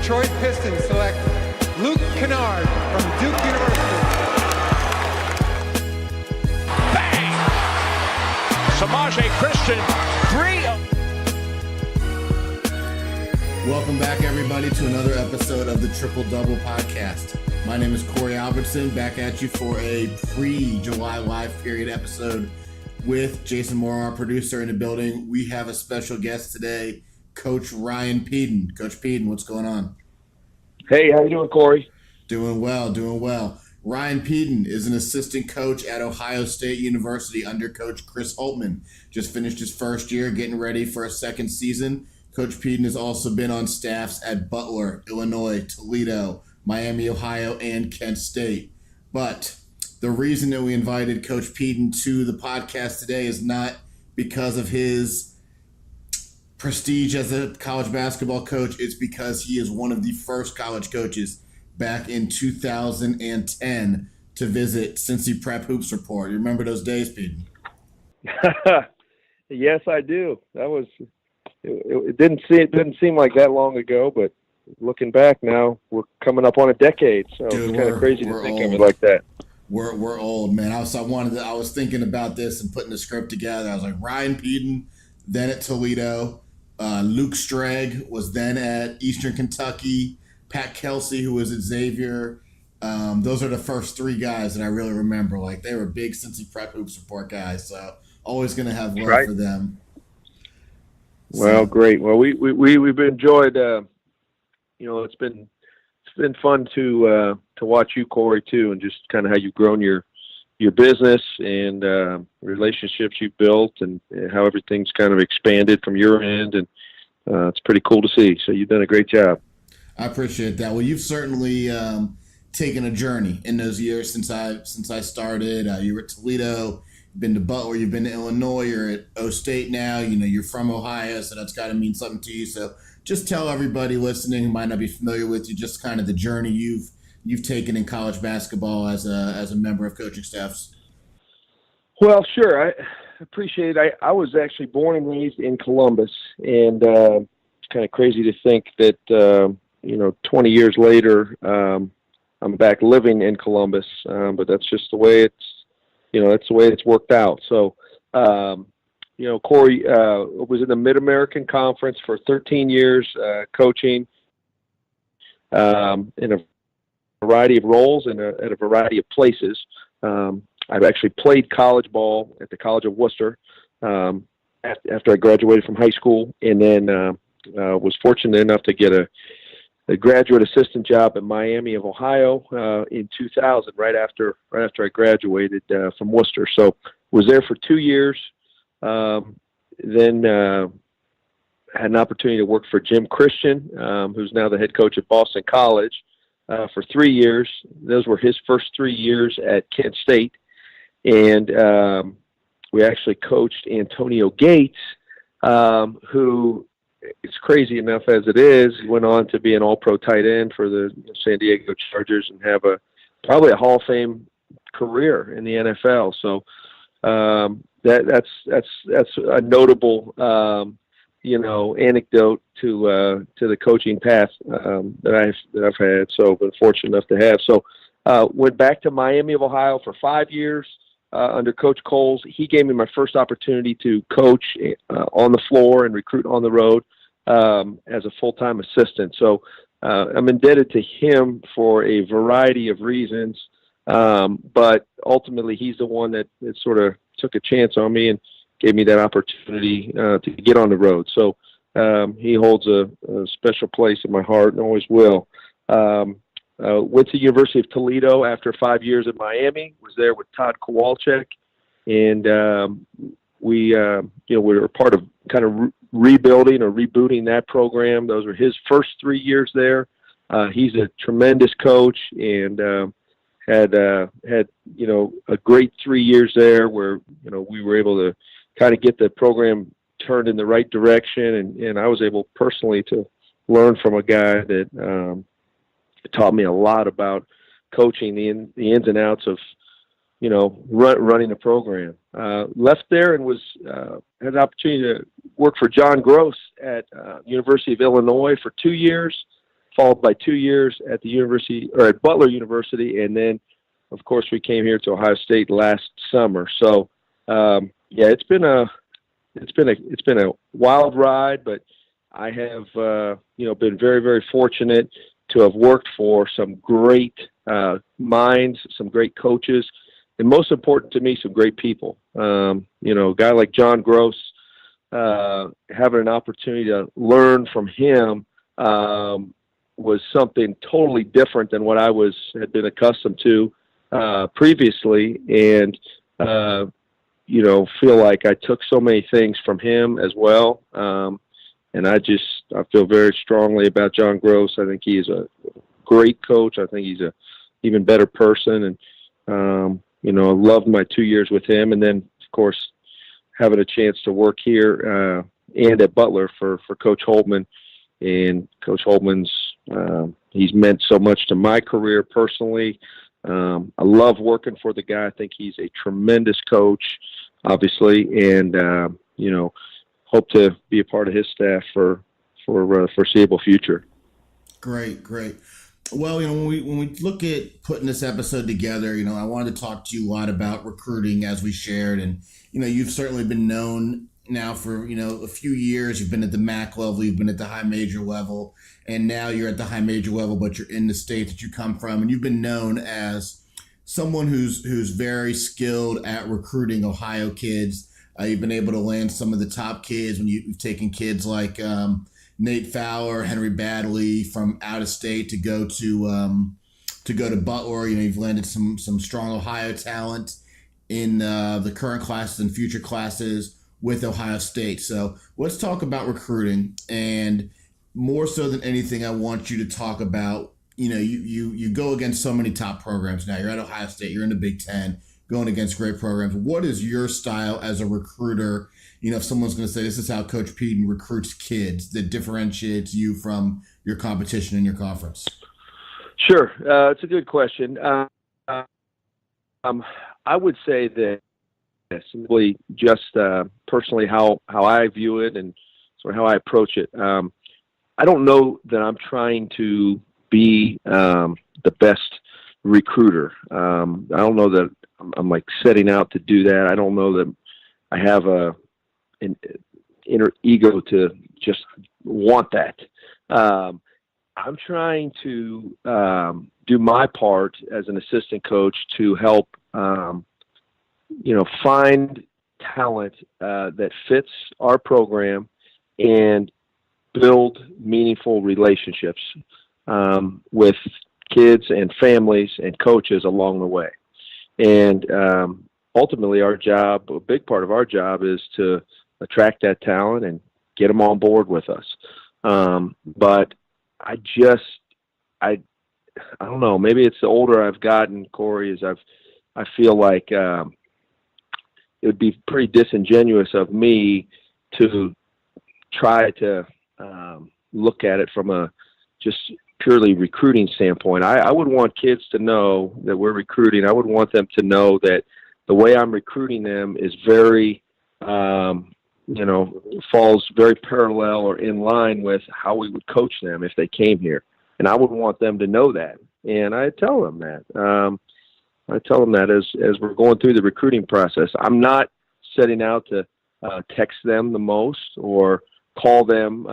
Detroit Pistons select Luke Kennard from Duke University. Bang! Samaje Christian, 3. Welcome back, everybody, to another episode of the Triple Double Podcast. My name is Corey Albertson, back at you for a pre-July live period episode with Jason Moore, our producer, in the building. We have a special guest today, Coach Ryan Pedon. Coach Pedon, what's going on? Hey, how you doing, Corey? Doing well. Ryan Pedon is an assistant coach at Ohio State University under Coach Chris Holtmann. Just finished his first year, getting ready for a second season. Coach Pedon has also been on staffs at Butler, Illinois, Toledo, Miami, Ohio, and Kent State. But the reason that we invited Coach Pedon to the podcast today is not because of his prestige as a college basketball coach. It's because he is one of the first college coaches back in 2010 to visit Cincy Prep Hoops Report. You remember those days, Pedon? Yes, I do. That was it didn't seem like that long ago, but looking back now, we're coming up on a decade. So Dude, it's kind of crazy to think old. of it like that. We're old, man. I was thinking about this and putting the script together. I was like, Ryan Pedon, then at Toledo. Luke Stregg was then at Eastern Kentucky. Pat Kelsey, who was at Xavier. Those are the first three guys that I really remember. Like, they were big Cincy Prep Hoops Report guys, so always going to have love for them. Well, great. Well, we've enjoyed. It's been fun to watch you, Corey, too, and just kind of how you've grown your business and relationships you've built, and how everything's kind of expanded from your end, and it's pretty cool to see. So you've done a great job. I appreciate that. Well, you've certainly taken a journey in those years since I started. You were at Toledo, you've been to Butler, you've been to Illinois, you're at O State now. You're from Ohio, so that's got to mean something to you. So just tell everybody listening who might not be familiar with you just kind of the journey you've taken in college basketball as a member of coaching staffs. Well, sure. I appreciate it. I was actually born and raised in Columbus, and it's kind of crazy to think that 20 years later, I'm back living in Columbus. But that's just the way it's worked out. So, Corey was in the Mid-American Conference for 13 years, coaching in a variety of roles and at a variety of places. I've actually played college ball at the College of Worcester after I graduated from high school, and then was fortunate enough to get a graduate assistant job at Miami of Ohio in 2000, right after I graduated from Worcester. So was there for 2 years. Then had an opportunity to work for Jim Christian, who's now the head coach at Boston College, for 3 years. Those were his first 3 years at Kent State. And we actually coached Antonio Gates, who, it's crazy enough as it is, went on to be an all-pro tight end for the San Diego Chargers and have probably a Hall of Fame career in the NFL. So that's a notable anecdote to the coaching path that I've had. So been fortunate enough to have. So went back to Miami of Ohio for 5 years under Coach Coles. He gave me my first opportunity to coach on the floor and recruit on the road as a full-time assistant. So I'm indebted to him for a variety of reasons. But ultimately, he's the one that sort of took a chance on me and gave me that opportunity to get on the road. So he holds a special place in my heart and always will. Went to University of Toledo after 5 years at Miami. Was there with Todd Kowalczyk, and we were part of kind of rebuilding or rebooting that program. Those were his first 3 years there. He's a tremendous coach, and had a great 3 years there where we were able to kind of get the program turned in the right direction, and I was able personally to learn from a guy that taught me a lot about coaching, the ins and outs of running a program. Left there and had an opportunity to work for John Gross at University of Illinois for 2 years. followed by 2 years at the university or at Butler University, and then, of course, we came here to Ohio State last summer. So, yeah, it's been a wild ride, but I have been very, very fortunate to have worked for some great minds, some great coaches, and most important to me, some great people. A guy like John Gross, having an opportunity to learn from him was something totally different than what I had been accustomed to previously, and feel like I took so many things from him as well. And I feel very strongly about John Gross. I think he is a great coach. I think he's a even better person, and I loved my 2 years with him, and then of course having a chance to work here and at Butler for Coach Holtman. And Coach Holtman's he's meant so much to my career personally. I love working for the guy. I think he's a tremendous coach, obviously, and hope to be a part of his staff for a foreseeable future. Great. Well, when we look at putting this episode together, I wanted to talk to you a lot about recruiting, as we shared, and you've certainly been known now for a few years. You've been at the MAC level, you've been at the high major level, and now you're at the high major level, but you're in the state that you come from, and you've been known as someone who's very skilled at recruiting Ohio kids. You've been able to land some of the top kids when you've taken kids like Nate Fowler, Henry Badley from out of state to go to Butler. You've landed some strong Ohio talent in the current classes and future classes with Ohio State. So let's talk about recruiting, and more so than anything, I want you to talk about, you go against so many top programs now. You're at Ohio State, you're in the Big Ten, going against great programs. What is your style as a recruiter? If someone's going to say this is how Coach Pedon recruits kids, that differentiates you from your competition in your conference. Sure. It's a good question. I would say that simply just personally how I view it and sort of how I approach it. I don't know that I'm trying to be the best recruiter. I don't know that I'm like setting out to do that. I don't know that I have an inner ego to just want that. I'm trying to do my part as an assistant coach to help find talent that fits our program and build meaningful relationships with kids and families and coaches along the way. And ultimately a big part of our job is to attract that talent and get them on board with us. But I don't know, maybe it's the older I've gotten, Corey, I feel like it would be pretty disingenuous of me to try to look at it from a just purely recruiting standpoint. I would want kids to know that we're recruiting. I would want them to know that the way I'm recruiting them is very, falls very parallel or in line with how we would coach them if they came here. And I would want them to know that. And I tell them that. As we're going through the recruiting process. I'm not setting out to text them the most or call them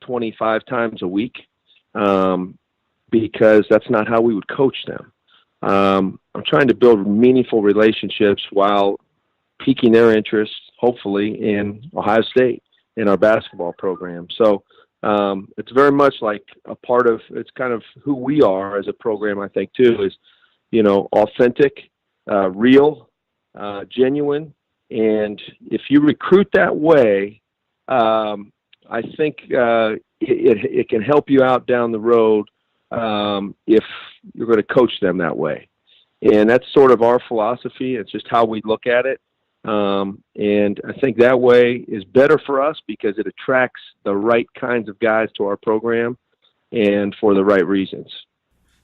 25 times a week because that's not how we would coach them. I'm trying to build meaningful relationships while piquing their interest, hopefully, in Ohio State, in our basketball program. So it's very much like it's kind of who we are as a program, I think, too, is, authentic, real, genuine. And if you recruit that way, I think it can help you out down the road if you're going to coach them that way. And that's sort of our philosophy. It's just how we look at it. And I think that way is better for us because it attracts the right kinds of guys to our program and for the right reasons.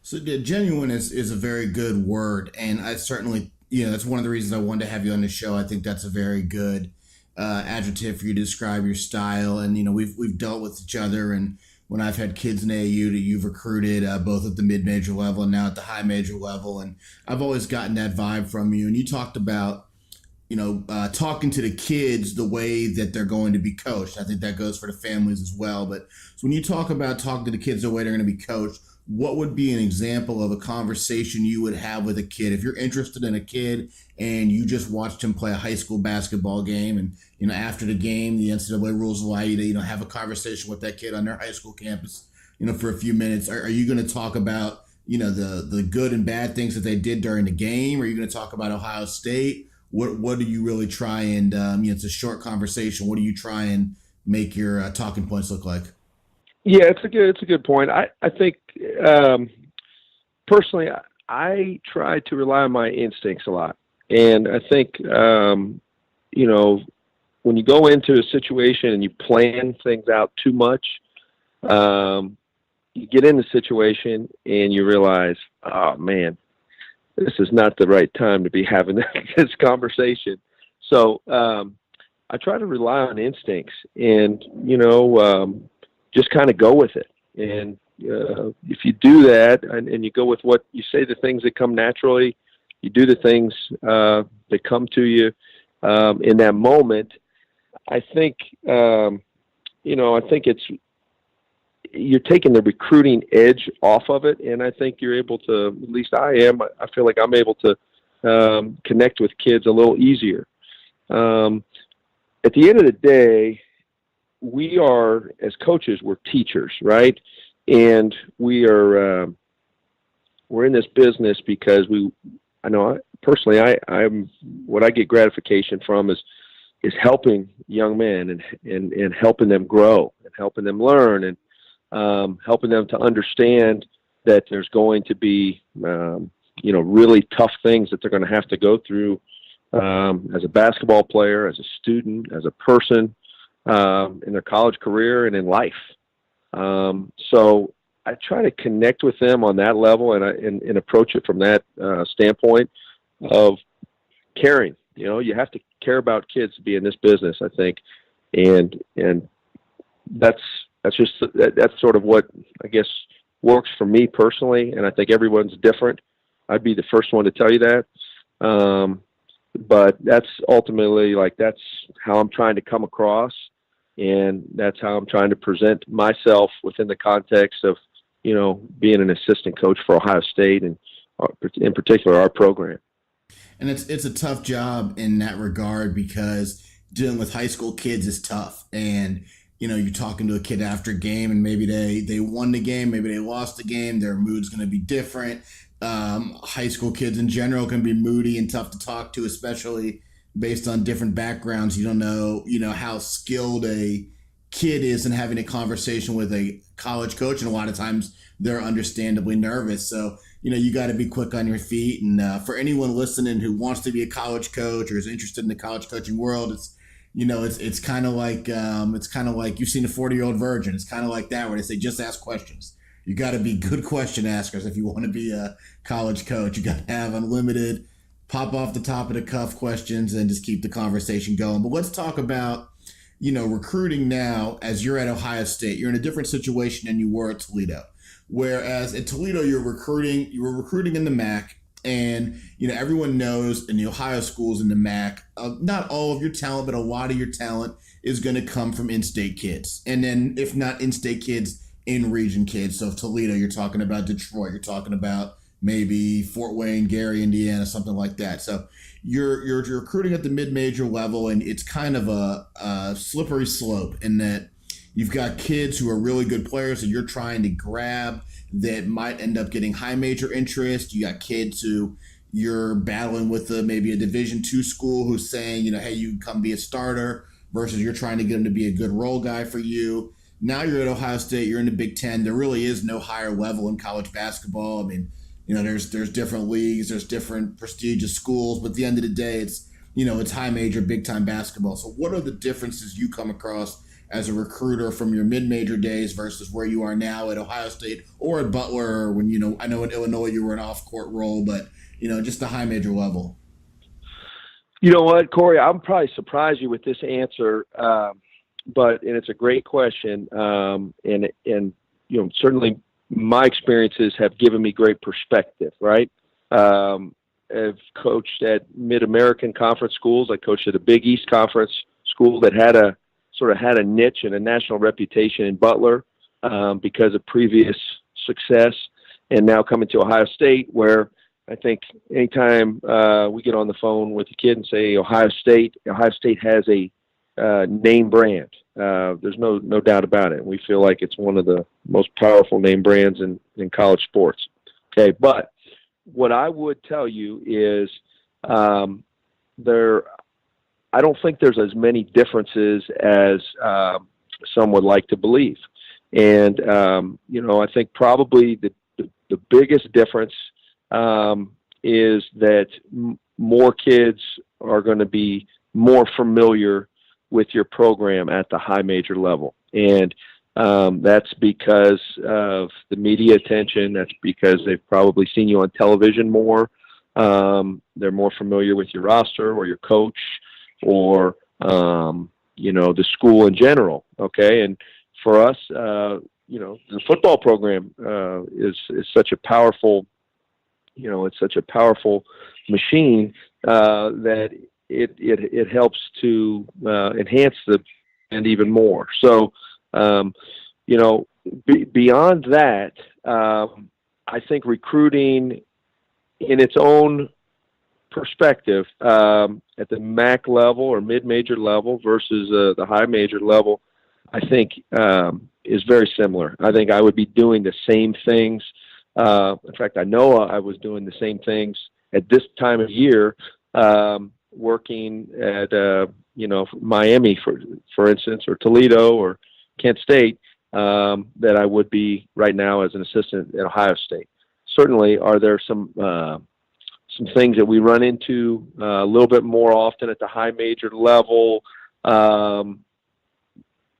So genuine is a very good word. And I certainly, that's one of the reasons I wanted to have you on the show. I think that's a very good adjective for you to describe your style. And, we've dealt with each other, and when I've had kids in AAU that you've recruited both at the mid-major level and now at the high major level. And I've always gotten that vibe from you. And you talked about, talking to the kids the way that they're going to be coached. I think that goes for the families as well. But so when you talk about talking to the kids the way they're going to be coached, what would be an example of a conversation you would have with a kid? If you're interested in a kid and you just watched him play a high school basketball game and, after the game, the NCAA rules allow you to, have a conversation with that kid on their high school campus, for a few minutes. Are you going to talk about, the good and bad things that they did during the game? Are you going to talk about Ohio State? What do you really try and, it's a short conversation. What do you try and make your talking points look like? Yeah, it's a good point. I think personally, I try to rely on my instincts a lot, and I think when you go into a situation and you plan things out too much, you get in the situation and you realize, oh man, this is not the right time to be having this conversation. So I try to rely on instincts and just kind of go with it. And if you do that and you go with what you say, the things that come naturally, you do the things that come to you in that moment, I think, I think you're taking the recruiting edge off of it. And I think you're able to, at least I feel like I'm able to connect with kids a little easier. At the end of the day, we are, as coaches, we're teachers, right? And we're in this business because I'm what I get gratification from is helping young men and helping them grow and helping them learn and helping them to understand that there's going to be really tough things that they're going to have to go through as a basketball player, as a student, as a person, in their college career and in life. So I try to connect with them on that level and approach it from that standpoint of caring. You have to care about kids to be in this business, I think. And that's sort of what I guess works for me personally. And I think everyone's different. I'd be the first one to tell you that. But that's ultimately that's how I'm trying to come across. And that's how I'm trying to present myself within the context of, being an assistant coach for Ohio State and in particular our program. And it's a tough job in that regard because dealing with high school kids is tough. And, you're talking to a kid after a game and maybe they won the game, maybe they lost the game, their mood's going to be different. High school kids in general can be moody and tough to talk to, especially based on different backgrounds. You don't know, how skilled a kid is in having a conversation with a college coach. And a lot of times they're understandably nervous. So, you got to be quick on your feet. And for anyone listening who wants to be a college coach or is interested in the college coaching world, it's kind of like you've seen a 40-year-old virgin. It's kind of like that where they say, just ask questions. You got to be good question askers if you want to be a college coach. You got to have unlimited pop off the top of the cuff questions and just keep the conversation going. But let's talk about, recruiting now as you're at Ohio State. You're in a different situation than you were at Toledo. Whereas at Toledo, you were recruiting in the MAC, and, everyone knows in the Ohio schools in the MAC, not all of your talent, but a lot of your talent is going to come from in-state kids. And then if not in-state kids, in-region kids. So if Toledo, you're talking about Detroit, you're talking about maybe Fort Wayne, Gary, Indiana, something like that. So you're recruiting at the mid-major level, and it's kind of a slippery slope in that you've got kids who are really good players that you're trying to grab that might end up getting high major interest. You got kids who you're battling with maybe a Division II school who's saying, hey, you can come be a starter, versus you're trying to get them to be a good role guy for you. Now you're at Ohio State, you're in the Big Ten. There really is no higher level in college basketball. I mean, there's different leagues, there's different prestigious schools, but at the end of the day, it's high major, big time basketball. So what are the differences you come across as a recruiter from your mid-major days versus where you are now at Ohio State or at Butler, or when, I know in Illinois you were an off-court role, but, just the high major level? You know what, Corey, I'm probably surprise you with this answer, and it's a great question. And certainly my experiences have given me great perspective, right? I've coached at Mid-American Conference schools. I coached at a Big East Conference school that had a niche and a national reputation in Butler because of previous success, and now coming to Ohio State, where I think anytime we get on the phone with a kid and say Ohio State has a name brand. There's no doubt about it. We feel like it's one of the most powerful name brands in college sports. Okay, but what I would tell you is I don't think there's as many differences as some would like to believe. And, I think probably the biggest difference is that more kids are going to be more familiar with your program at the high major level. And that's because of the media attention. That's because they've probably seen you on television more. They're more familiar with your roster or your coach or, the school in general. Okay. And for us, the football program is such a powerful, it's such a powerful machine that it helps to enhance the and even more. So, beyond that, I think recruiting in its own perspective at the MAC level or mid-major level versus the high major level, I think is very similar. I think I would be doing the same things. In fact, I know I was doing the same things at this time of year, working at Miami, for instance, or Toledo or Kent State, that I would be right now as an assistant at Ohio State. Certainly, are there some things that we run into a little bit more often at the high major level?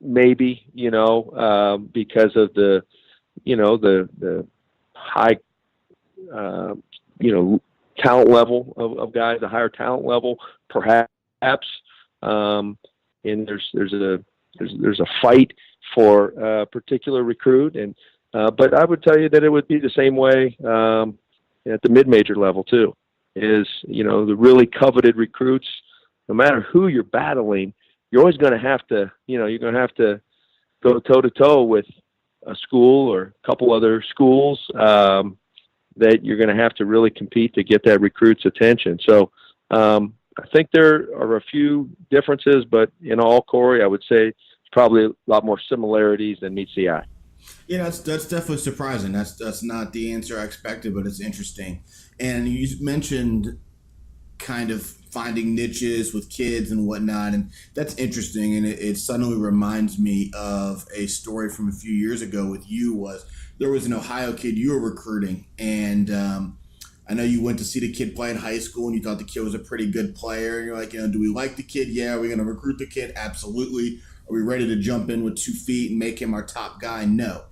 Maybe, because of the high, talent level of guys, a higher talent level, perhaps. And there's a fight for a particular recruit, and but I would tell you that it would be the same way at the mid-major level too. Is the really coveted recruits, no matter who you're battling, you're always going to have to, you're going to have to go toe-to-toe with a school or a couple other schools that you're going to have to really compete to get that recruit's attention. So I think there are a few differences, but in all, Corey, I would say it's probably a lot more similarities than meets the eye. Yeah, that's definitely surprising. That's not the answer I expected, but it's interesting. And you mentioned kind of finding niches with kids and whatnot, and that's interesting. And it suddenly reminds me of a story from a few years ago with you. Was there was an Ohio kid you were recruiting, and I know you went to see the kid play in high school, and you thought the kid was a pretty good player. And you're like, do we like the kid? Yeah. Are we going to recruit the kid? Absolutely. Are we ready to jump in with 2 feet and make him our top guy? No.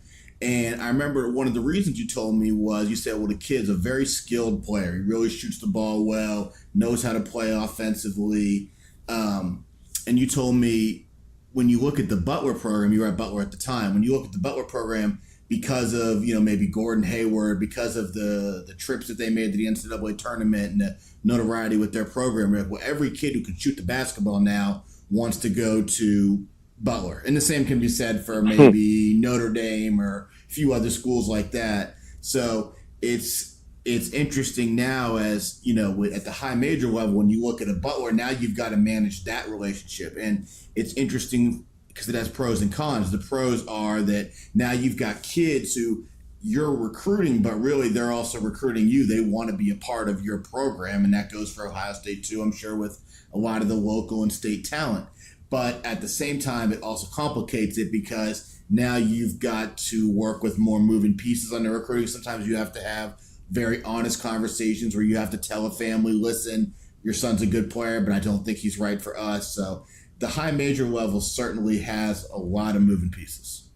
And I remember one of the reasons you told me was you said, well, the kid's a very skilled player. He really shoots the ball well, knows how to play offensively. And you told me when you look at the Butler program, you were at Butler at the time, when you look at the Butler program, because of, maybe Gordon Hayward, because of the trips that they made to the NCAA tournament and the notoriety with their program, well, every kid who can shoot the basketball now wants to go to Butler. And the same can be said for maybe Notre Dame or a few other schools like that. So it's interesting now as, at the high major level, when you look at a Butler, now you've got to manage that relationship. And it's interesting because it has pros and cons. The pros are that now you've got kids who you're recruiting, but really they're also recruiting you. They want to be a part of your program. And that goes for Ohio State too, I'm sure, with a lot of the local and state talent. But at the same time, it also complicates it because now you've got to work with more moving pieces on the recruiting. Sometimes you have to have very honest conversations where you have to tell a family, listen, your son's a good player, but I don't think he's right for us. So the high major level certainly has a lot of moving pieces.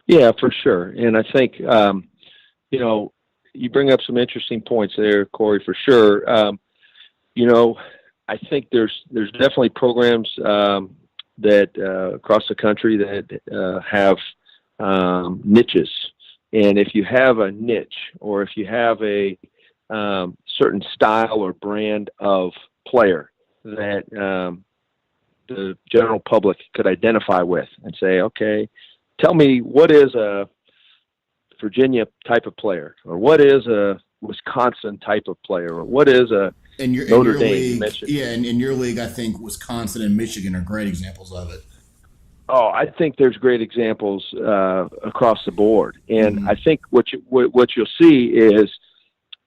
Yeah, for sure. And I think, you bring up some interesting points there, Corey, for sure. I think there's definitely programs that across the country that have niches. And if you have a niche, or if you have a certain style or brand of player that the general public could identify with and say, okay, tell me, what is a Virginia type of player, or what is a Wisconsin type of player, or what is a Notre Dame? League, yeah, in your league, I think Wisconsin and Michigan are great examples of it. Oh, I think there's great examples across the board, and I think what you'll see is,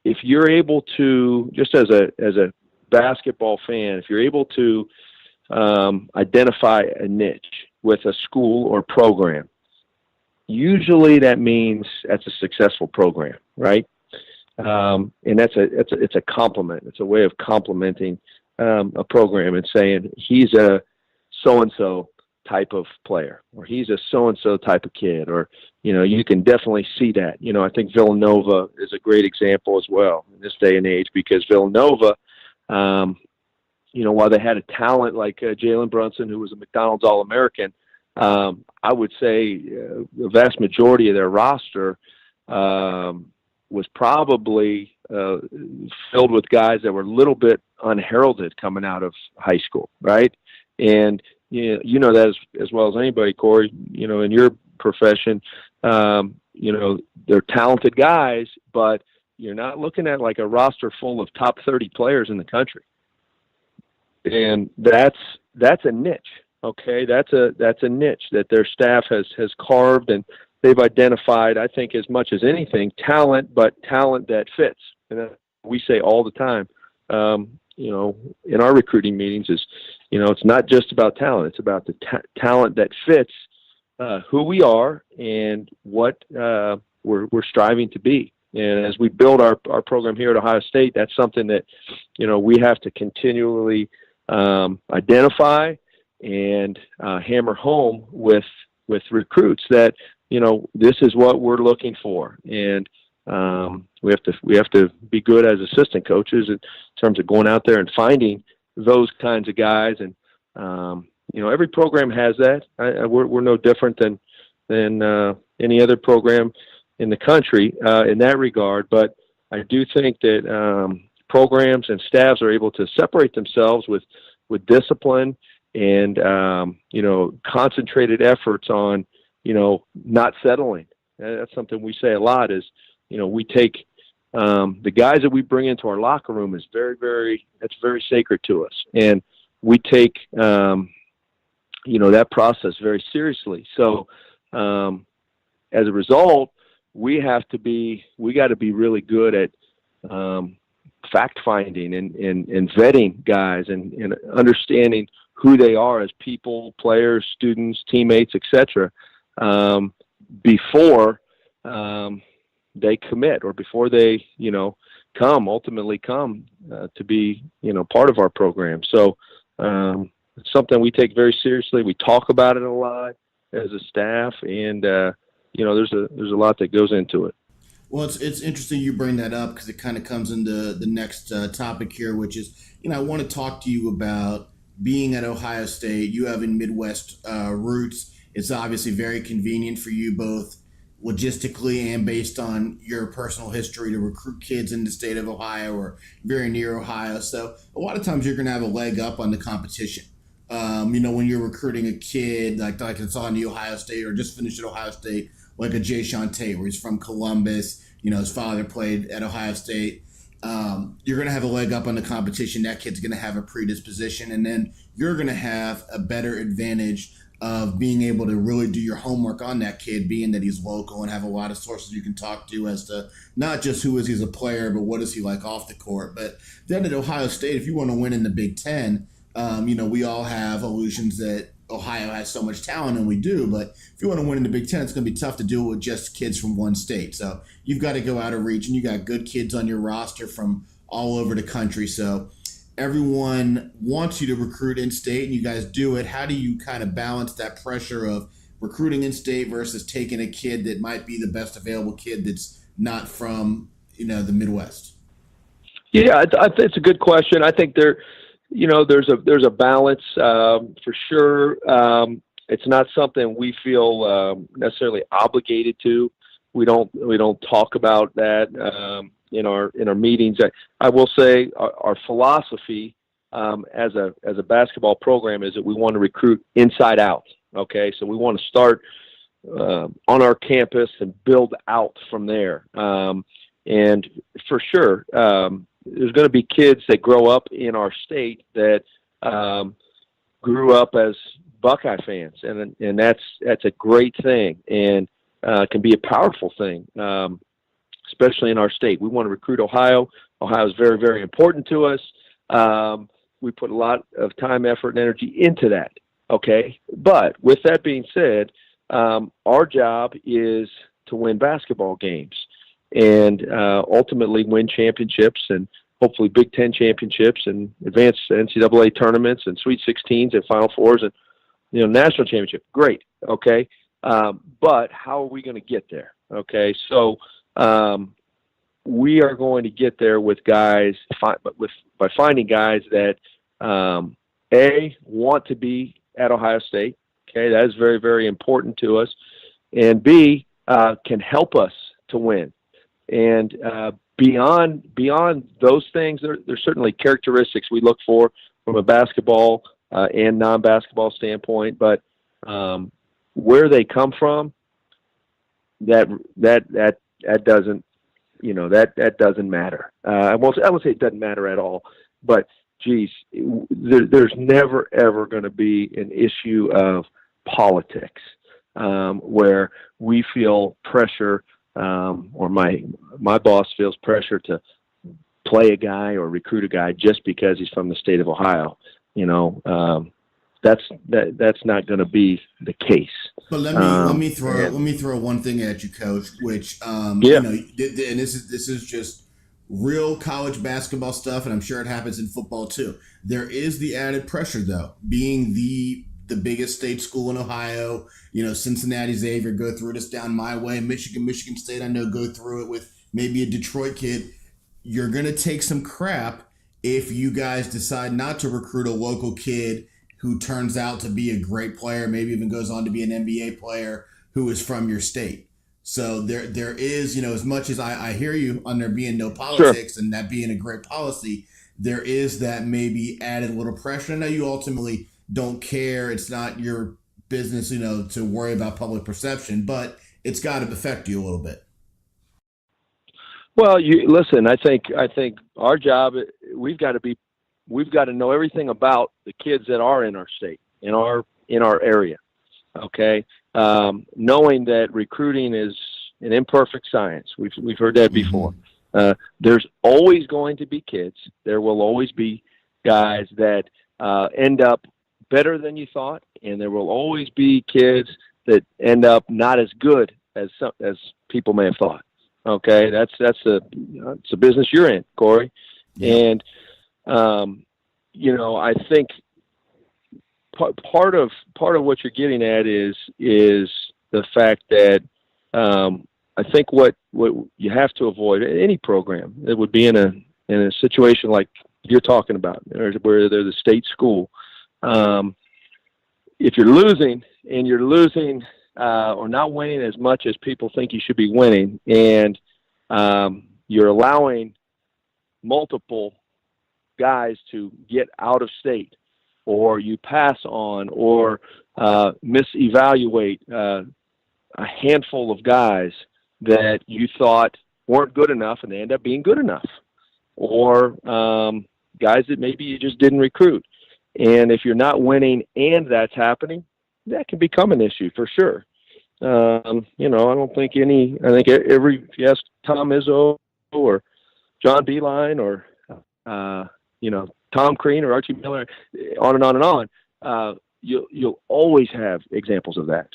if you're able to, just as a basketball fan, if you're able to identify a niche with a school or program, usually that means that's a successful program, right? And it's a compliment. It's a way of complimenting a program and saying he's a so-and-so type of player, or he's a so-and-so type of kid, or, you can definitely see that. I think Villanova is a great example as well in this day and age, because Villanova, while they had a talent like Jalen Brunson, who was a McDonald's All-American, I would say the vast majority of their roster was probably filled with guys that were a little bit unheralded coming out of high school, right? And you know that as well as anybody, Corey. In your profession, they're talented guys, but you're not looking at like a roster full of top 30 players in the country, and that's a niche. Okay, that's a niche that their staff has carved, and they've identified, I think, as much as anything, talent, but talent that fits. And we say all the time, in our recruiting meetings, is, it's not just about talent; it's about the talent that fits who we are and what we're striving to be. And as we build our program here at Ohio State, that's something that we have to continually identify and hammer home with recruits that this is what we're looking for, and we have to be good as assistant coaches in terms of going out there and finding those kinds of guys. And every program has that. We're no different than any other program in the country in that regard. But I do think that programs and staffs are able to separate themselves with discipline and concentrated efforts on not settling. That's something we say a lot. Is we take the guys that we bring into our locker room is that's very sacred to us, and we take that process very seriously. So as a result, we got to be really good at fact finding and vetting guys and understanding who they are as people, players, students, teammates, etc. Before they commit, or before they ultimately come to be part of our program. So it's something we take very seriously. We talk about it a lot as a staff, and there's a lot that goes into it. Well, it's interesting you bring that up, because it kind of comes into the next topic here, which is, I want to talk to you about being at Ohio State. You having Midwest roots. It's obviously very convenient for you, both logistically and based on your personal history, to recruit kids in the state of Ohio or very near Ohio. So a lot of times you're going to have a leg up on the competition. When you're recruiting a kid like I saw in the Ohio State, or just finished at Ohio State, like a Jay Sean Tate, where he's from Columbus, his father played at Ohio State. You're going to have a leg up on the competition. That kid's going to have a predisposition, and then you're going to have a better advantage of being able to really do your homework on that kid, being that he's local and have a lot of sources you can talk to as to not just who is he as a player, but what is he like off the court. But then at Ohio State, if you want to win in the Big Ten, we all have illusions that Ohio has so much talent, and we do. But if you want to win in the Big Ten, it's going to be tough to do it with just kids from one state. So you've got to go out of reach, and you got good kids on your roster from all over the country. So everyone wants you to recruit in-state, and you guys do it. How do you kind of balance that pressure of recruiting in-state versus taking a kid that might be the best available kid that's not from, the Midwest? Yeah, it's a good question. I think there's a balance for sure. it's not something we feel necessarily obligated to. We don't talk about that in our meetings. I will say our philosophy as a basketball program is that we want to recruit inside out. Okay, so we want to start on our campus and build out from there. And for sure, there's going to be kids that grow up in our state that grew up as Buckeye fans, and that's a great thing, and can be a powerful thing, especially in our state. We want to recruit Ohio. Ohio is very, very important to us. We put a lot of time, effort, and energy into that. Okay, but with that being said, our job is to win basketball games and ultimately win championships and hopefully Big Ten championships and advance NCAA tournaments and Sweet 16s and Final Fours and national championship. Great, okay, but how are we going to get there? Okay, so we are going to get there with guys, by finding guys that want to be at Ohio State. Okay, that is very, very important to us, and B, can help us to win. And beyond those things, there's certainly characteristics we look for from a basketball and non-basketball standpoint, but where they come from, that doesn't that doesn't matter. I won't say it doesn't matter at all, but geez, there's never ever going to be an issue of politics where we feel pressure or my boss feels pressure to play a guy or recruit a guy just because he's from the state of Ohio. That's not going to be the case. But let me throw one thing at you, Coach. Which and this is just real college basketball stuff, and I'm sure it happens in football too. There is the added pressure, though, being the biggest state school in Ohio. Cincinnati, Xavier go through this down my way. Michigan State, I know, go through it with maybe a Detroit kid. You're going to take some crap if you guys decide not to recruit a local kid who turns out to be a great player, maybe even goes on to be an NBA player who is from your state. So there is, as much as I hear you on there being no politics and that being a great policy, there is that maybe added little pressure. I know you ultimately don't care. It's not your business, to worry about public perception, but it's got to affect you a little bit. Well, listen, I think our job, we've got to know everything about the kids that are in our state, in our area. Okay. Knowing that recruiting is an imperfect science. We've heard that before. There's always going to be kids. There will always be guys that end up better than you thought, and there will always be kids that end up not as good as people may have thought. Okay, it's a business you're in, Corey, and I think part of what you're getting at is the fact that I think what you have to avoid in any program that would be in a situation like you're talking about, where they're the state school. If you're losing and you're losing or not winning as much as people think you should be winning, and you're allowing multiple guys to get out of state, or you pass on or misevaluate a handful of guys that you thought weren't good enough and they end up being good enough, or guys that maybe you just didn't recruit. And if you're not winning and that's happening, that can become an issue for sure. I don't think if you ask Tom Izzo or John Beeline or, Tom Crean or Archie Miller, on and on and on, you'll always have examples of that,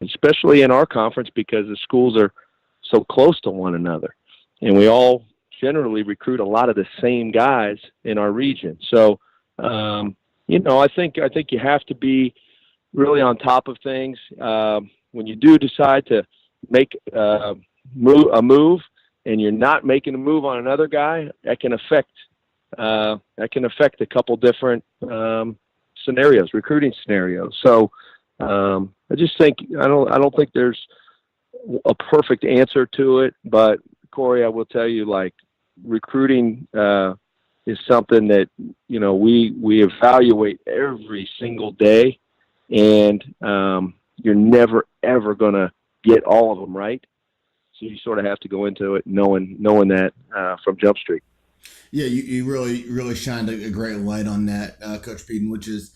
especially in our conference because the schools are so close to one another. And we all generally recruit a lot of the same guys in our region. So, I think you have to be really on top of things. When you do decide to make a move and you're not making a move on another guy, that can affect a couple different scenarios, recruiting scenarios. So I just think I don't think there's a perfect answer to it, but Corey, I will tell you, like, recruiting is something that, you know, we evaluate every single day, and you're never ever going to get all of them right. So you sort of have to go into it knowing that from Jump Street. Yeah, you really shined a great light on that, Coach Pedon, which is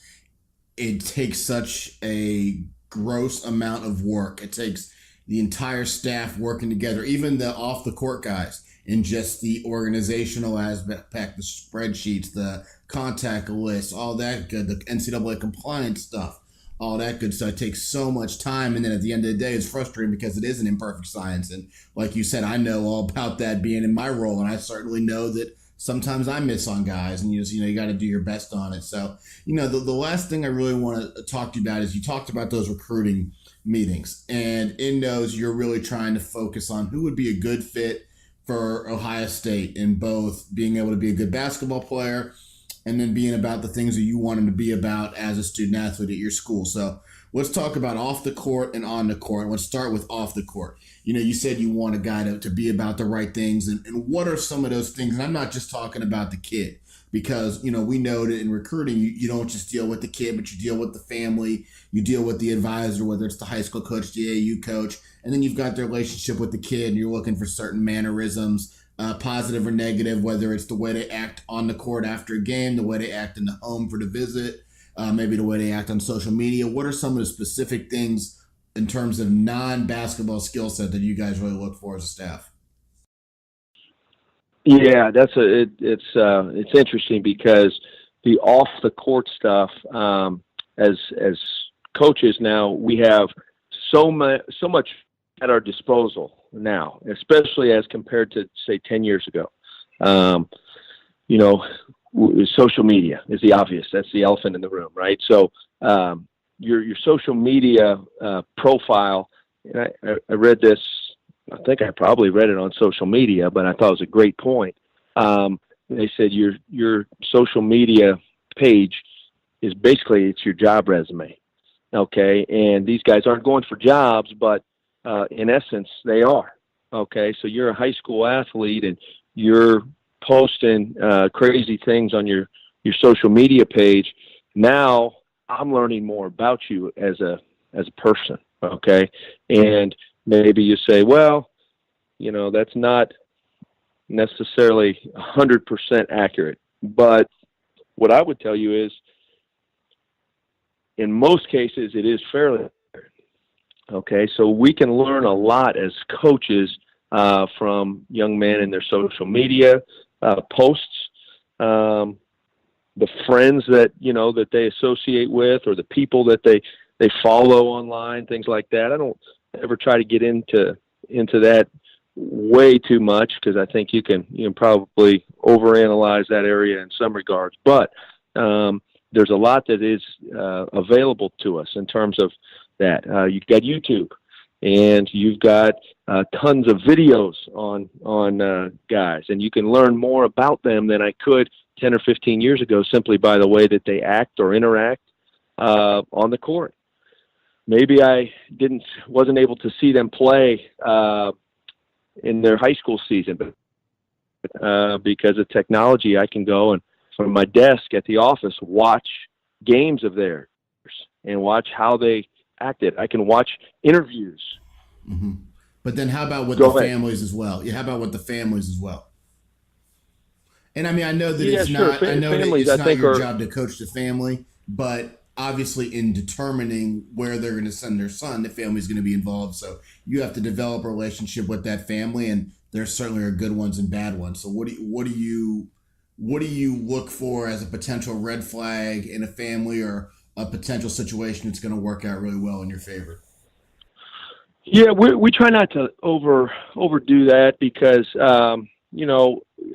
it takes such a gross amount of work. It takes the entire staff working together, even the off the court guys, and just the organizational aspect, the spreadsheets, the contact lists, all that good, the NCAA compliance stuff, all that good stuff. It takes so much time, and then at the end of the day, it's frustrating because it is an imperfect science. And like you said, I know all about that being in my role, and I certainly know that sometimes I miss on guys, and you got to do your best on it. So, the last thing I really want to talk to you about is you talked about those recruiting meetings, and in those you're really trying to focus on who would be a good fit for Ohio State in both being able to be a good basketball player and then being about the things that you want them to be about as a student athlete at your school. So let's talk about off the court and on the court. Let's start with off the court. You said you want a guy to be about the right things, and what are some of those things? And I'm not just talking about the kid, because, we know that in recruiting, you don't just deal with the kid, but you deal with the family, you deal with the advisor, whether it's the high school coach, the AU coach, and then you've got the relationship with the kid, and you're looking for certain mannerisms, positive or negative, whether it's the way they act on the court after a game, the way they act in the home for the visit, maybe the way they act on social media. What are some of the specific things in terms of non-basketball skill set that you guys really look for as a staff? Yeah, it's interesting because the off the court stuff, as coaches now, we have so much at our disposal now, especially as compared to, say, 10 years ago. Social media is the obvious. That's the elephant in the room, right? So your social media profile, and I read this, I think I probably read it on social media, but I thought it was a great point. They said your social media page is basically, it's your job resume. Okay. And these guys aren't going for jobs, but in essence, they are. Okay. So you're a high school athlete and you're posting crazy things on your social media page. Now I'm learning more about you as a person. Okay. And maybe you say, well, that's not necessarily 100% accurate. But what I would tell you is, in most cases, it is fairly accurate. Okay. So we can learn a lot as coaches from young men and their social media posts, the friends that, that they associate with, or the people that they follow online, things like that. I don't ever try to get into that way too much, because I think you can probably overanalyze that area in some regards. But there's a lot that is available to us in terms of that. You've got YouTube, and you've got tons of videos on guys, and you can learn more about them than I could 10 or 15 years ago simply by the way that they act or interact on the court. Maybe I wasn't able to see them play in their high school season, but because of technology, I can go and from my desk at the office watch games of theirs and watch how they acted. I can watch interviews. Mm-hmm. But then how about with the families as well? Yeah, how about with the families as well? And I mean, I know that it's not. I know that it's not your job to coach the family, but obviously, in determining where they're going to send their son, the family's going to be involved. So you have to develop a relationship with that family, and there certainly are good ones and bad ones. So what do you look for as a potential red flag in a family, or a potential situation that's going to work out really well in your favor? Yeah, we try not to overdo that, because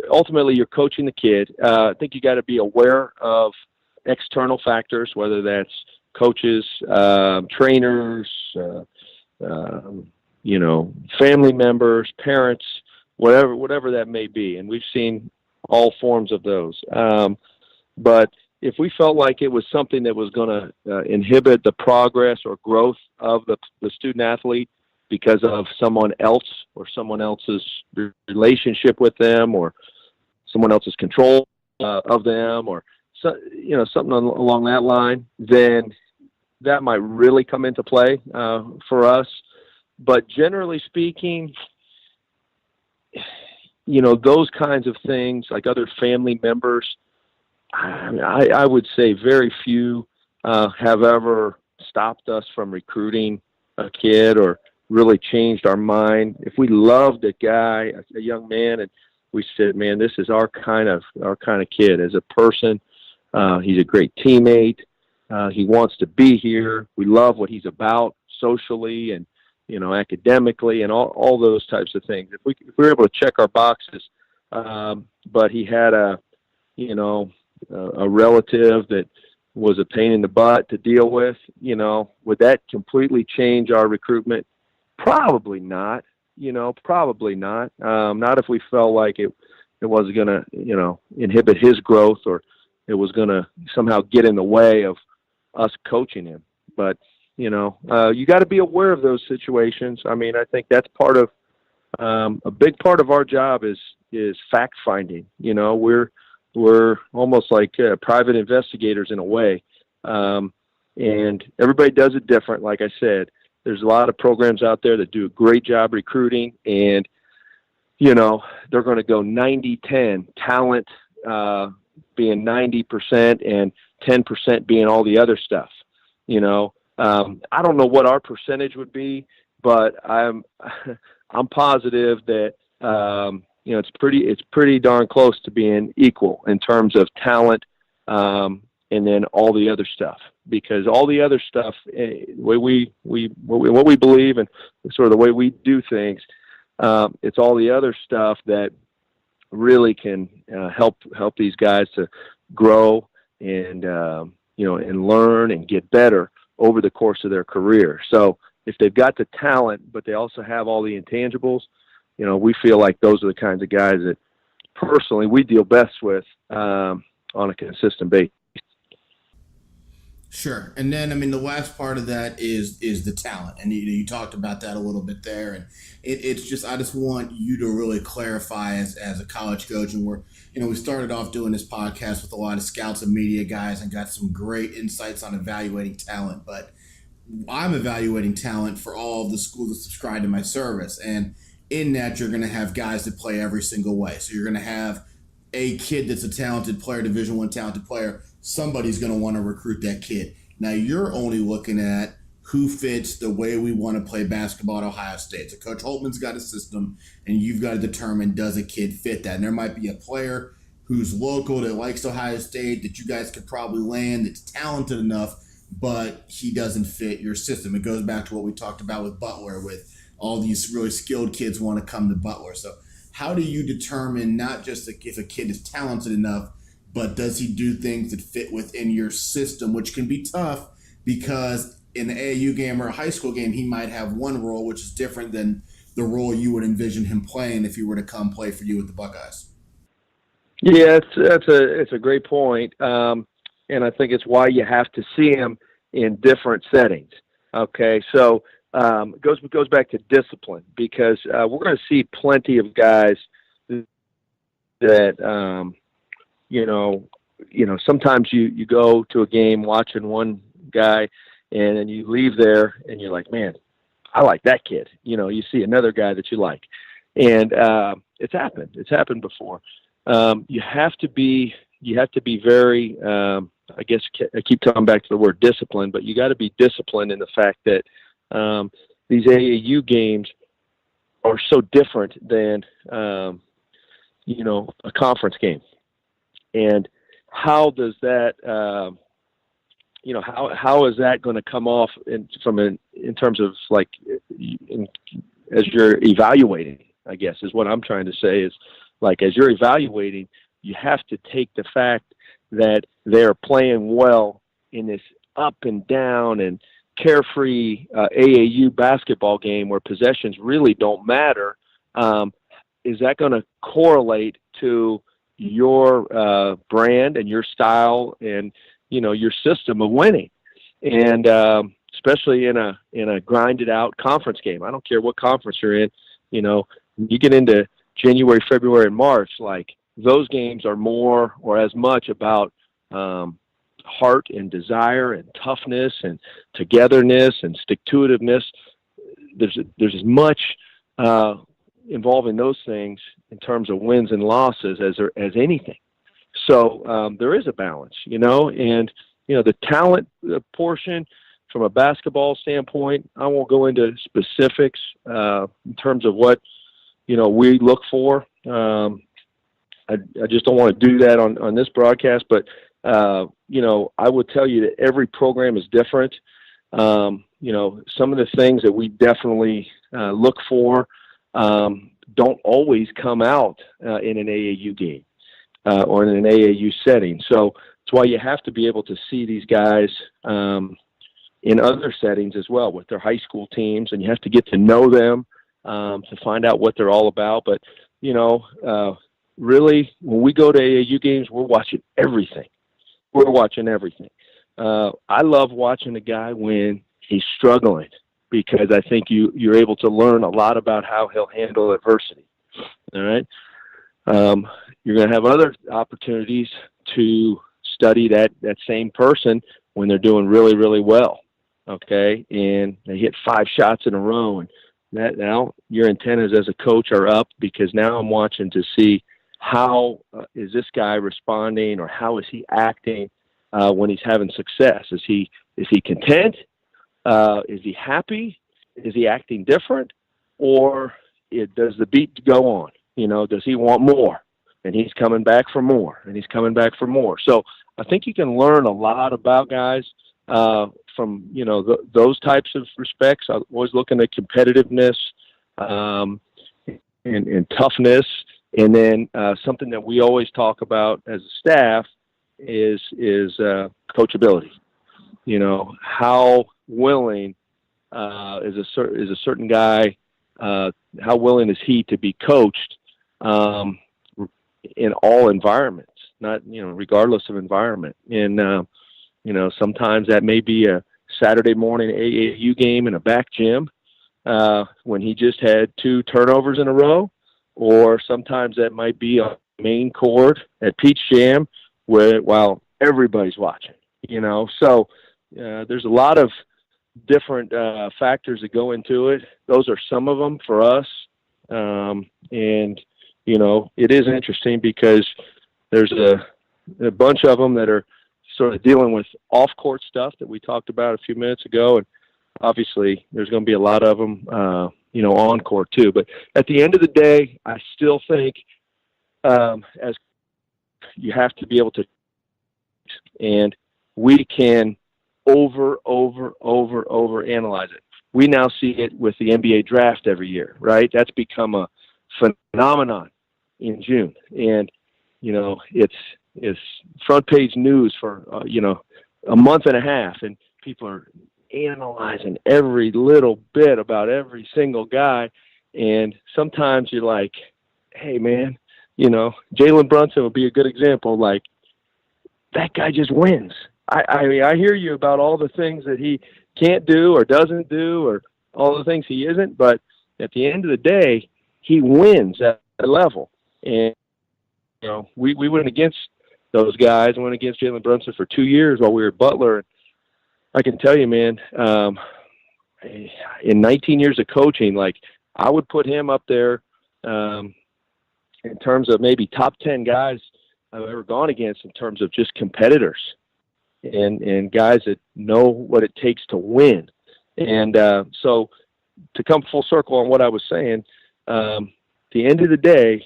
ultimately you're coaching the kid. I think you got to be aware of external factors, whether that's coaches, trainers, family members, parents, whatever that may be. And we've seen all forms of those. But if we felt like it was something that was going to inhibit the progress or growth of the student athlete because of someone else or someone else's relationship with them or someone else's control of them or something along that line, then that might really come into play for us. But generally speaking, those kinds of things, like other family members, I would say very few have ever stopped us from recruiting a kid or really changed our mind. If we loved a guy, a young man, and we said, man, this is our kind of kid as a person. He's a great teammate. He wants to be here. We love what he's about socially and, academically and all those types of things. If we were able to check our boxes, but he had a relative that was a pain in the butt to deal with, would that completely change our recruitment? Probably not, probably not. Not if we felt like it wasn't going to, inhibit his growth or it was going to somehow get in the way of us coaching him. But, you got to be aware of those situations. I mean, I think that's part of a big part of our job is fact finding. We're almost like private investigators in a way. And everybody does it different. Like I said, there's a lot of programs out there that do a great job recruiting and, they're going to go 90-10 talent, being 90% and 10% being all the other stuff. I don't know what our percentage would be, but I'm positive that, it's pretty darn close to being equal in terms of talent, and then all the other stuff, because all the other stuff, what we believe and sort of the way we do things, it's all the other stuff that really can help these guys to grow and and learn and get better over the course of their career. So if they've got the talent, but they also have all the intangibles, we feel like those are the kinds of guys that personally we deal best with on a consistent basis. Sure. And then, the last part of that is the talent. And you talked about that a little bit there. And it's just, I just want you to really clarify as a college coach. And we started off doing this podcast with a lot of scouts and media guys and got some great insights on evaluating talent. But I'm evaluating talent for all of the schools that subscribe to my service. And in that, you're going to have guys that play every single way. So you're going to have a kid that's a talented player, Division I talented player. Somebody's going to want to recruit that kid. Now, you're only looking at who fits the way we want to play basketball at Ohio State. So Coach Holtman's got a system, and you've got to determine, does a kid fit that? And there might be a player who's local that likes Ohio State that you guys could probably land that's talented enough, but he doesn't fit your system. It goes back to what we talked about with Butler, with all these really skilled kids want to come to Butler. So how do you determine not just if a kid is talented enough, but does he do things that fit within your system, which can be tough because in the AAU game or a high school game, he might have one role, which is different than the role you would envision him playing if he were to come play for you with the Buckeyes. Yeah, it's a great point. And I think it's why you have to see him in different settings. Okay, so it goes back to discipline, because we're going to see plenty of guys that sometimes you go to a game watching one guy and then you leave there and you're like, man, I like that kid. You see another guy that you like, and it's happened before. You have to be very, I guess I keep coming back to the word discipline, but you got to be disciplined in the fact that these AAU games are so different than, a conference game. And how does that, how is that going to come off in terms of as you're evaluating, I guess is what I'm trying to say, is like, as you're evaluating, you have to take the fact that they're playing well in this up and down and carefree AAU basketball game where possessions really don't matter. Is that going to correlate to your brand and your style and, your system of winning. And especially in a grinded out conference game. I don't care what conference you're in, you get into January, February, and March, like those games are more or as much about heart and desire and toughness and togetherness and stick-to-itiveness. There's as much involving those things in terms of wins and losses as anything. So there is a balance, and the talent portion from a basketball standpoint, I won't go into specifics in terms of what we look for. I just don't want to do that on this broadcast, but I would tell you that every program is different. Some of the things that we definitely look for don't always come out in an AAU game or in an AAU setting. So that's why you have to be able to see these guys in other settings as well with their high school teams, and you have to get to know them to find out what they're all about. But, really, when we go to AAU games, we're watching everything. We're watching everything. I love watching a guy when he's struggling because I think you're able to learn a lot about how he'll handle adversity. All right. You're going to have other opportunities to study that same person when they're doing really, really well. Okay. And they hit 5 shots in a row, and that now your antennas as a coach are up because now I'm watching to see how is this guy responding or how is he acting when he's having success? Is he content? Is he happy? Is he acting different? Or does the beat go on? Does he want more? And he's coming back for more, and he's coming back for more. So I think you can learn a lot about guys from, those types of respects. I'm always looking at competitiveness and toughness. And then something that we always talk about as a staff is coachability. How willing is a certain guy, how willing is he to be coached in all environments, not, regardless of environment. And, sometimes that may be a Saturday morning AAU game in a back gym when he just had 2 turnovers in a row, or sometimes that might be a main court at Peach Jam while everybody's watching, So there's a lot of different factors that go into it. Those are some of them for us. And, it is interesting because there's a bunch of them that are sort of dealing with off-court stuff that we talked about a few minutes ago. And obviously there's going to be a lot of them, on court too. But at the end of the day, I still think as you have to be able to, and we can over analyze it. We now see it with the NBA draft every year, right? That's become a phenomenon in June. And, it's front page news for, a month and a half, and people are analyzing every little bit about every single guy. And sometimes you're like, hey man, Jalen Brunson would be a good example. Like, that guy just wins. I mean, I hear you about all the things that he can't do or doesn't do or all the things he isn't, but at the end of the day, he wins at a level. And, we went against those guys. I went against Jalen Brunson for 2 years while we were at Butler. I can tell you, man, in 19 years of coaching, like, I would put him up there in terms of maybe top 10 guys I've ever gone against in terms of just competitors and guys that know what it takes to win. And so to come full circle on what I was saying, at the end of the day,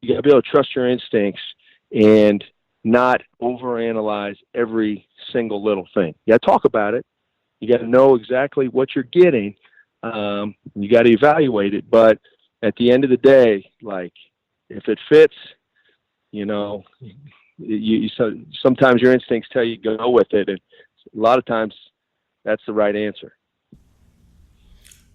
you got to be able to trust your instincts and not overanalyze every single little thing. You got to talk about it. You got to know exactly what you're getting. You got to evaluate it. But at the end of the day, like, if it fits, sometimes your instincts tell you go with it. And a lot of times that's the right answer.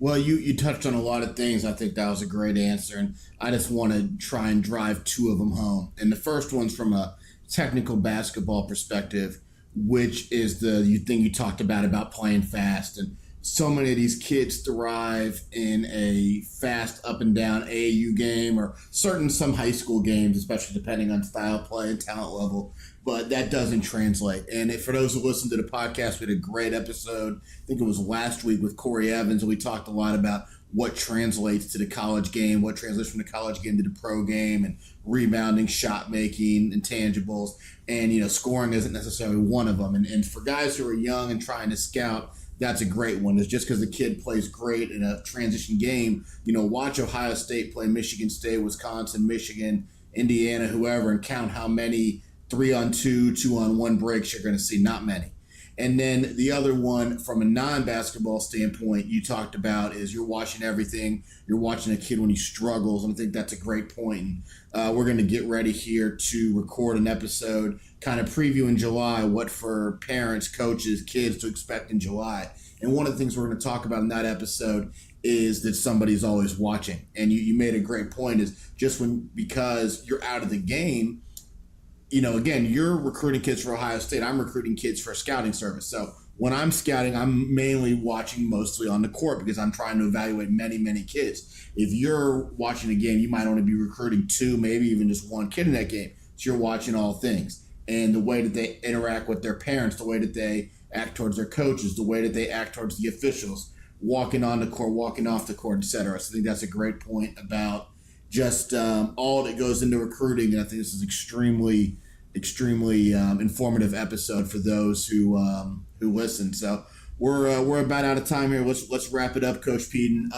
Well, you touched on a lot of things. I think that was a great answer, and I just want to try and drive two of them home. And the first one's from a technical basketball perspective, which is the thing you talked about playing fast. And so many of these kids thrive in a fast up and down AAU game or some high school games, especially depending on style of play and talent level. But that doesn't translate. And for those who listen to the podcast, we had a great episode. I think it was last week with Corey Evans, and we talked a lot about what translates to the college game, what translates from the college game to the pro game, and rebounding, shot making, intangibles. And, scoring isn't necessarily one of them. And for guys who are young and trying to scout, that's a great one. It's just because the kid plays great in a transition game, watch Ohio State play Michigan State, Wisconsin, Michigan, Indiana, whoever, and count how many 3-on-2, 2-on-1 breaks you're going to see. Not many. And then the other one, from a non-basketball standpoint, you talked about is you're watching everything. You're watching a kid when he struggles, and I think that's a great point. And we're going to get ready here to record an episode kind of previewing July, what for parents, coaches, kids to expect in July. And one of the things we're going to talk about in that episode is that somebody's always watching. And you made a great point, is just because you're out of the game, again, you're recruiting kids for Ohio State. I'm recruiting kids for a scouting service. So when I'm scouting, I'm mainly watching mostly on the court because I'm trying to evaluate many, many kids. If you're watching a game, you might only be recruiting 2, maybe even just 1 kid in that game. So you're watching all things. And the way that they interact with their parents, the way that they act towards their coaches, the way that they act towards the officials, walking on the court, walking off the court, etc. So I think that's a great point about just all that goes into recruiting. And I think this is extremely informative episode for those who listen. So we're about out of time here. Let's wrap it up, Coach Pedon.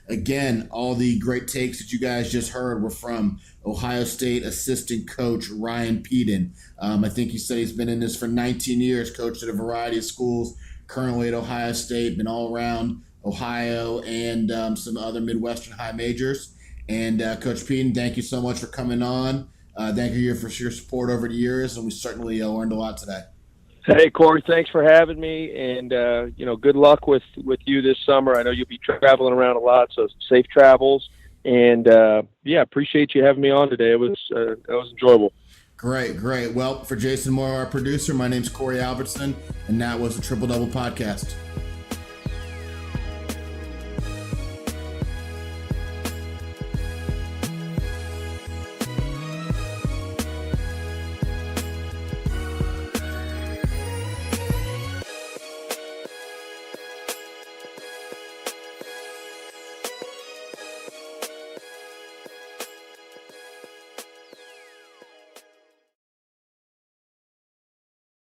Again, all the great takes that you guys just heard were from Ohio State assistant coach Ryan Pedon. I think he said he's been in this for 19 years, coached at a variety of schools, currently at Ohio State, been all around Ohio and some other Midwestern high majors. And Coach Pedon, thank you so much for coming on. Thank you for your support over the years, and we certainly learned a lot today. Hey, Corey, thanks for having me, and good luck with you this summer. I know you'll be traveling around a lot, so safe travels. And appreciate you having me on today. It was enjoyable. Great. Well, for Jason Moore, our producer, my name's Corey Albertson, and that was the Triple Double Podcast.